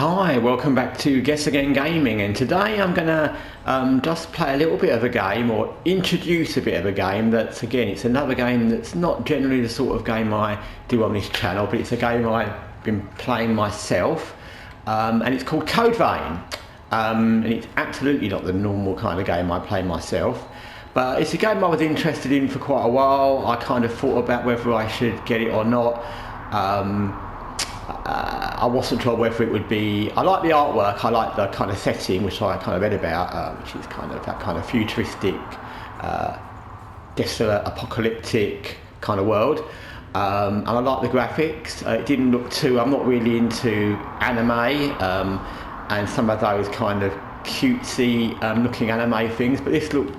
Hi, welcome back to Guessagaingaming, and today I'm gonna just play a little bit of a game, or introduce a bit of a game that's, again, it's another game that's not generally the sort of game I do on this channel, but it's a game I've been playing myself, and it's called Code Vein, and it's absolutely not the normal kind of game I play myself, but it's a game I was interested in for quite a while. I kind of thought about whether I should get it or not. I wasn't sure whether it would be. I like the artwork, I like the kind of setting, which I kind of read about, which is kind of that kind of futuristic, desolate, apocalyptic kind of world. And I like the graphics. It didn't look too. I'm not really into anime, and some of those kind of cutesy looking anime things, but this looked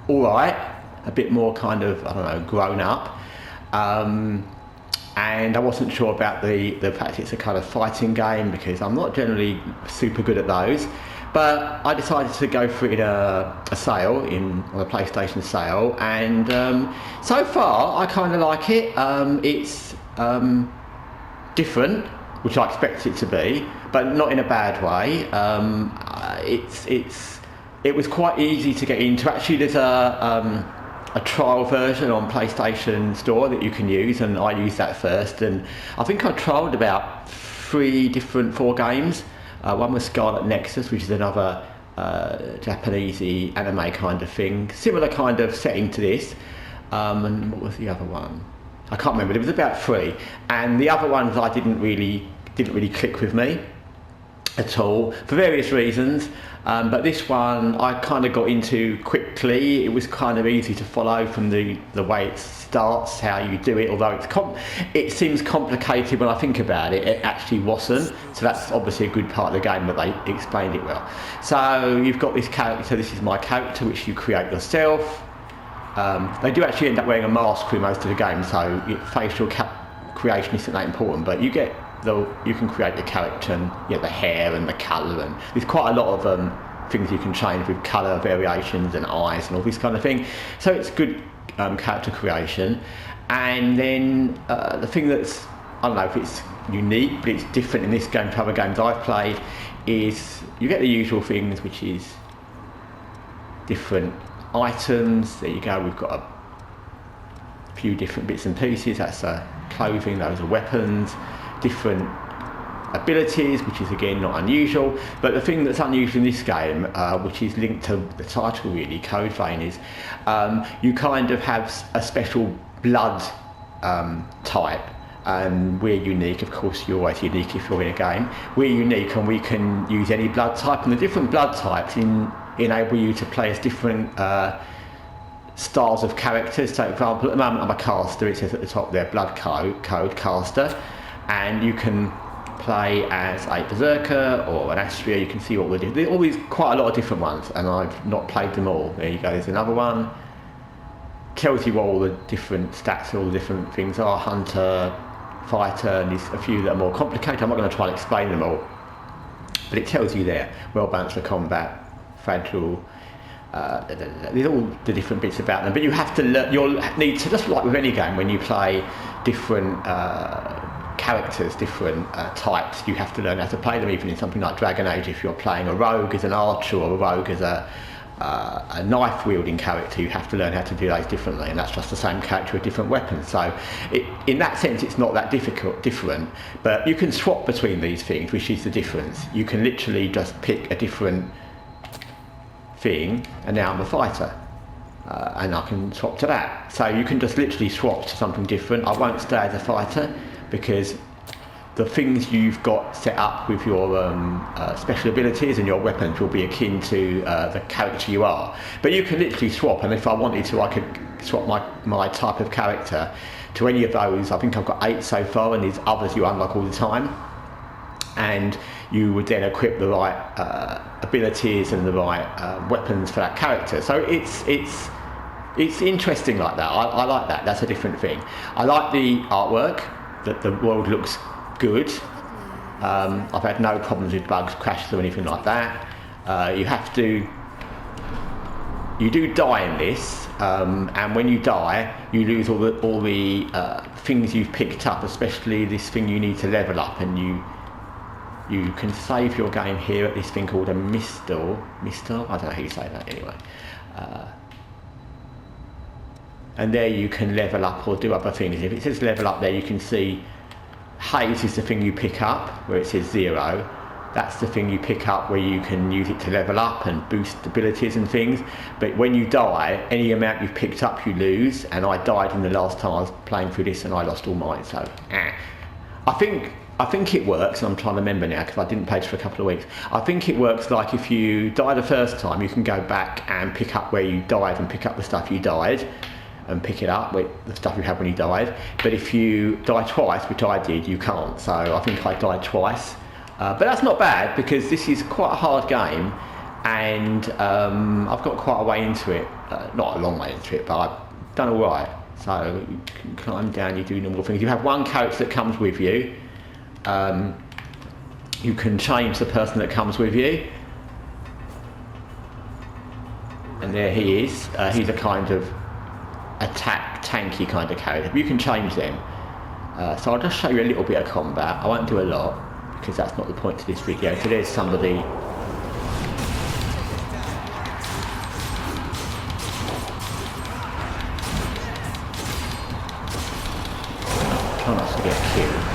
all right, a bit more kind of, I don't know, grown up. And I wasn't sure about the fact it's a kind of fighting game, because I'm not generally super good at those. But I decided to go for it in a sale, on a PlayStation sale, and so far I kind of like it. It's different, which I expect it to be, but not in a bad way. It was quite easy to get into. Actually, there's a trial version on PlayStation Store that you can use, and I used that first, and I think I trialled about 4 games. One was Scarlet Nexus, which is another Japanesey anime kind of thing, similar kind of setting to this, and what was the other one? I can't remember. It was about 3, and the other ones I didn't really click with me at all, for various reasons, but this one I kind of got into quickly. It was kind of easy to follow from the way it starts, how you do it, although it seems complicated when I think about it. It actually wasn't, so that's obviously a good part of the game that they explained it well. So you've got this character. This is my character, which you create yourself. They do actually end up wearing a mask through most of the game, so facial creation isn't that important, but you can create the character, and the hair and the colour, and there's quite a lot of things you can change with colour variations and eyes and all this kind of thing. So it's good character creation. And then the thing that's, I don't know if it's unique, but it's different in this game to other games I've played, is you get the usual things, which is different items. There you go, we've got a few different bits and pieces. That's clothing, those are weapons. Different abilities, which is again not unusual, but the thing that's unusual in this game, which is linked to the title really, Code Vein, is you kind of have a special blood type, and we're unique. Of course, you're always unique if you're in a game. We're unique, and we can use any blood type, and the different blood types enable you to play as different styles of characters. So, for example, at the moment I'm a caster. It says at the top there, blood code caster. And you can play as a berserker or an Astria. You can see all these quite a lot of different ones, and I've not played them all. There you go, there's another one. Tells you what all the different stats, all the different things are: hunter, fighter, and there's a few that are more complicated. I'm not going to try and explain them all, but it tells you there. Well balanced for combat, fragile. There's all the different bits about them, but you have to learn. You'll need to, just like with any game, when you play different characters, different types, you have to learn how to play them. Even in something like Dragon Age, if you're playing a rogue as an archer or a rogue as a knife wielding character, you have to learn how to do those differently, and that's just the same character with different weapons. So in that sense it's not that different, but you can swap between these things, which is the difference. You can literally just pick a different thing, and now I'm a fighter, and I can swap to that. So you can just literally swap to something different. I won't stay as a fighter, because the things you've got set up with your special abilities and your weapons will be akin to the character you are. But you can literally swap, and if I wanted to, I could swap my type of character to any of those. I think I've got 8 so far, and there's others you unlock all the time. And you would then equip the right abilities and the right weapons for that character. So it's interesting like that. I like that. That's a different thing. I like the artwork, that the world looks good. I've had no problems with bugs, crashes or anything like that. You do die in this, and when you die you lose all the things you've picked up, especially this thing you need to level up, and You can save your game here at this thing called a mistle. I don't know how you say that anyway. And there you can level up or do other things. If it says level up there, you can see haze is the thing you pick up, where it says 0. That's the thing you pick up where you can use it to level up and boost abilities and things. But when you die, any amount you've picked up you lose, and I died in the last time I was playing through this and I lost all mine, so I think it works, and I'm trying to remember now because I didn't play this for a couple of weeks. I think it works like if you die the first time, you can go back and pick up where you died and pick up the stuff you died and pick it up with the stuff you had when you died. But if you die twice, which I did, you can't. So I think I died twice. But that's not bad because this is quite a hard game, and I've got quite a way into it. Not a long way into it, but I've done all right. So you can climb down, you do normal things. You have one character that comes with you. You can change the person that comes with you. And there he is. He's a kind of attack, tanky kind of character. But you can change them. So I'll just show you a little bit of combat. I won't do a lot, because that's not the point of this video. So there's somebody. Try not to get killed.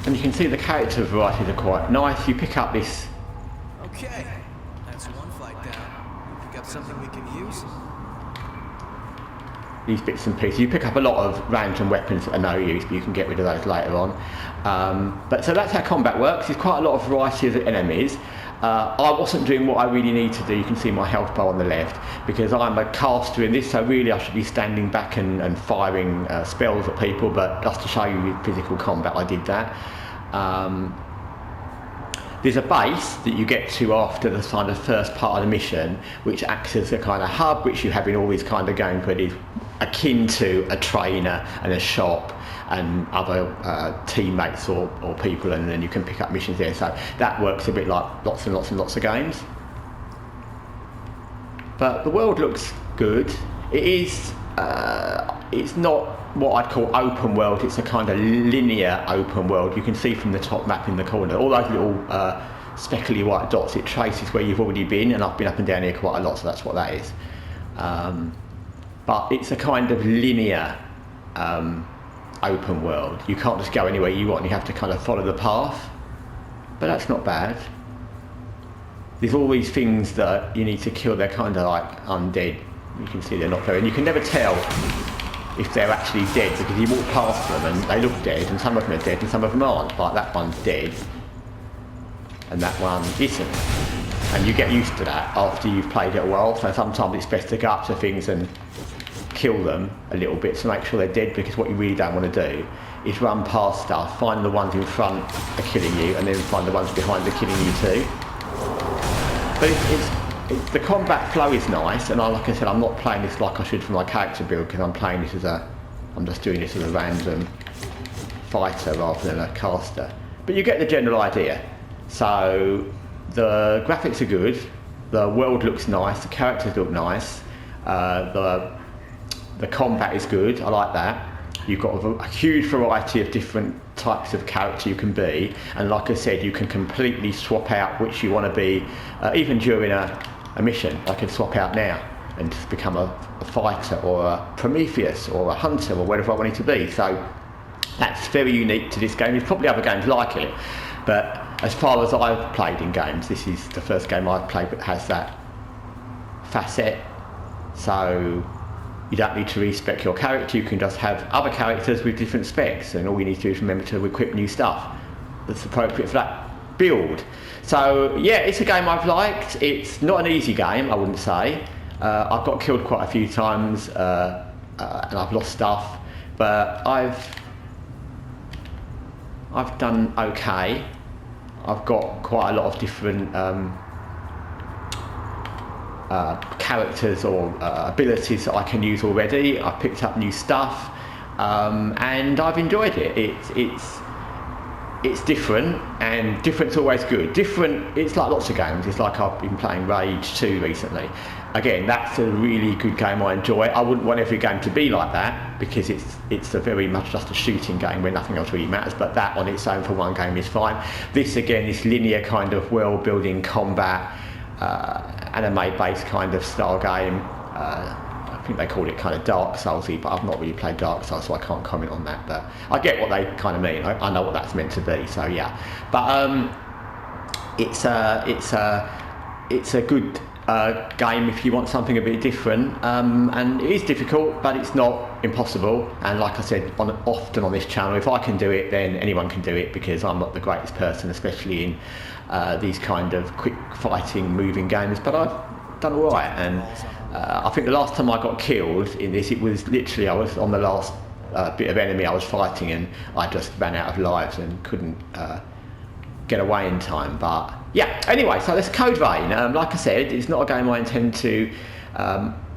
And you can see the character varieties are quite nice. You pick up this. Okay, that's one fight down. Pick up something we can use. These bits and pieces. You pick up a lot of random weapons that are no use, but you can get rid of those later on. But so that's how combat works. There's quite a lot of variety of enemies. I wasn't doing what I really need to do. You can see my health bar on the left, because I'm a caster in this, so really I should be standing back and firing spells at people, but just to show you physical combat, I did that. There's a base that you get to after the kind of first part of the mission, which acts as a kind of hub, which you have in all these kind of games, but is akin to a trainer and a shop and other teammates or people, and then you can pick up missions there. So that works a bit like lots and lots and lots of games. But the world looks good. It is. It's not what I'd call open world. It's a kind of linear open world. You can see from the top map in the corner, all those little speckly white dots, it traces where you've already been, and I've been up and down here quite a lot, so that's what that is. But it's a kind of linear open world. You can't just go anywhere you want, you have to kind of follow the path, but that's not bad. There's all these things that you need to kill. They're kind of like undead. You can see they're not very, and you can never tell if they're actually dead, because you walk past them and they look dead, and some of them are dead and some of them aren't. Like that one's dead and that one isn't, and you get used to that after you've played it a while. So sometimes it's best to go up to things and kill them a little bit to make sure they're dead, because what you really don't want to do is run past stuff, find the ones in front are killing you, and then find the ones behind are killing you too. But the combat flow is nice, and like I said, I'm not playing this like I should for my character build, because I'm playing this I'm just doing this as a random fighter rather than a caster. But you get the general idea. So the graphics are good, the world looks nice, the characters look nice, the combat is good, I like that. You've got a huge variety of different types of character you can be, and like I said, you can completely swap out which you want to be, even during a mission. I can swap out now and just become a fighter or a Prometheus or a hunter or whatever I want it to be. So that's very unique to this game. There's probably other games like it, but as far as I've played in games, this is the first game I've played that has that facet. So you don't need to respec your character, you can just have other characters with different specs, and all you need to do is remember to equip new stuff that's appropriate for that build. So yeah, it's a game I've liked. It's not an easy game, I wouldn't say. I've got killed quite a few times, and I've lost stuff, but I've done okay. I've got quite a lot of different characters or abilities that I can use already. I've picked up new stuff, and I've enjoyed it. It's different, and different's always good. Different, it's like lots of games. It's like I've been playing Rage 2 recently, again, that's a really good game I enjoy. I wouldn't want every game to be like that, because it's a very much just a shooting game where nothing else really matters, but that on its own for one game is fine. This again, this linear kind of world building combat, anime based kind of style game. I think they call it kind of Dark Soulsy, but I've not really played Dark Souls, so I can't comment on that, but I get what they kind of mean. I know what that's meant to be, so yeah. But it's a good game if you want something a bit different, and it is difficult, but it's not impossible. And like I said, often on this channel, if I can do it, then anyone can do it, because I'm not the greatest person, especially in these kind of quick fighting moving games, but I've done all right. And I think the last time I got killed in this, it was literally, I was on the last bit of enemy I was fighting, and I just ran out of lives and couldn't get away in time. But yeah, anyway, so that's Code Vein. Like I said, it's not a game I intend to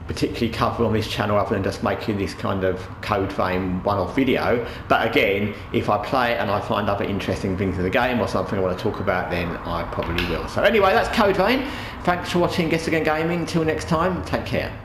particularly cover on this channel, other than just making this kind of Code Vein one-off video. But again, if I play it and I find other interesting things in the game or something I want to talk about, then I probably will. So anyway, that's Code Vein. Thanks for watching Guessagaingaming. Until next time, take care.